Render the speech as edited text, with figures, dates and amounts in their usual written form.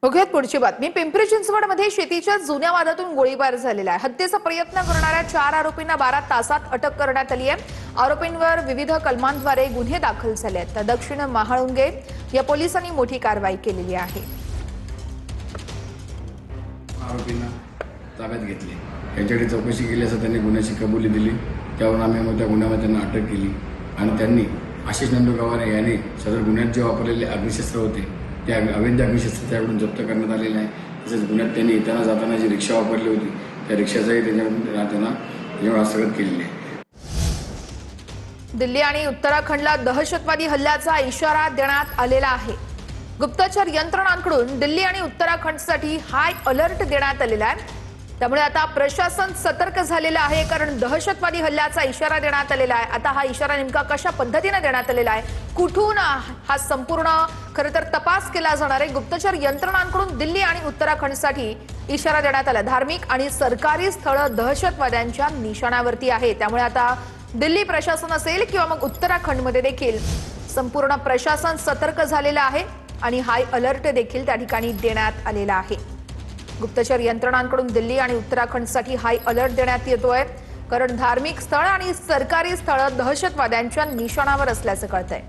बघूयात पुढची बातमी। पिंपरी चिंचवडमध्ये शेतीच्या जुन्या वादातून गोळीबार झालेला आहे। हत्येचा प्रयत्न करणाऱ्या 4 आरोपींना 12 तासात अटक करण्यात आली आहे। आरोपींवर विविध कलमांद्वारे गुन्हे दाखल झाले आहेत। तर दक्षिण महाळुंगे या पोलिसांनी मोठी कारवाई केलेली आहे। आरोपींना ताब्यात घेतले, त्यांच्याकडे चौकशी केली असता त्यांनी गुन्ह्याची कबुली दिली। त्यावरून आम्ही त्या गुन्ह्यामध्ये त्यांना अटक केली आणि त्यांनी आशिष नंदू गवारे यांनी सदर गुन्ह्यात जे वापरलेले अग्निशस्त्र होते त्या अवैध अग्निशस्त्र त्याकडून जप्त करण्यात आलेले आहे। तसेच गुन्ह्यात त्यांनी येताना जाताना जी रिक्षा वापरली होती त्या रिक्षाचाही त्यांना हस्तगत केलेली आहे। दिल्ली आणि उत्तराखंडला दहशतवादी हल्ल्याचा इशारा देण्यात आलेला आहे। गुप्तचर यंत्रणांकडून दिल्ली आणि उत्तराखंडसाठी हाय अलर्ट देण्यात आलेला आहे। त्यामुळे आता प्रशासन सतर्क झालेलं आहे, कारण दहशतवादी हल्ल्याचा इशारा देण्यात आलेला आहे। आता हा इशारा नेमका कशा पद्धतीने देण्यात आलेला आहे, कुठून हा संपूर्ण खरं तर तपास केला जाणार आहे। गुप्तचर यंत्रणांकडून दिल्ली आणि उत्तराखंडसाठी इशारा देण्यात आला। धार्मिक आणि सरकारी स्थळं दहशतवाद्यांच्या निशाणावरती आहे। त्यामुळे आता दिल्ली प्रशासन असेल किंवा मग उत्तराखंडमध्ये देखील संपूर्ण प्रशासन सतर्क झालेलं आहे आणि हाय अलर्ट देखील त्या ठिकाणी देण्यात आलेला आहे। गुप्तचर यंत्रणांकडून दिल्ली आणि उत्तराखंडसाठी हाय अलर्ट देण्यात येतोय, कारण धार्मिक स्थळ आणि सरकारी स्थळ दहशतवाद्यांच्या निशाणावर असल्याचं कळतंय।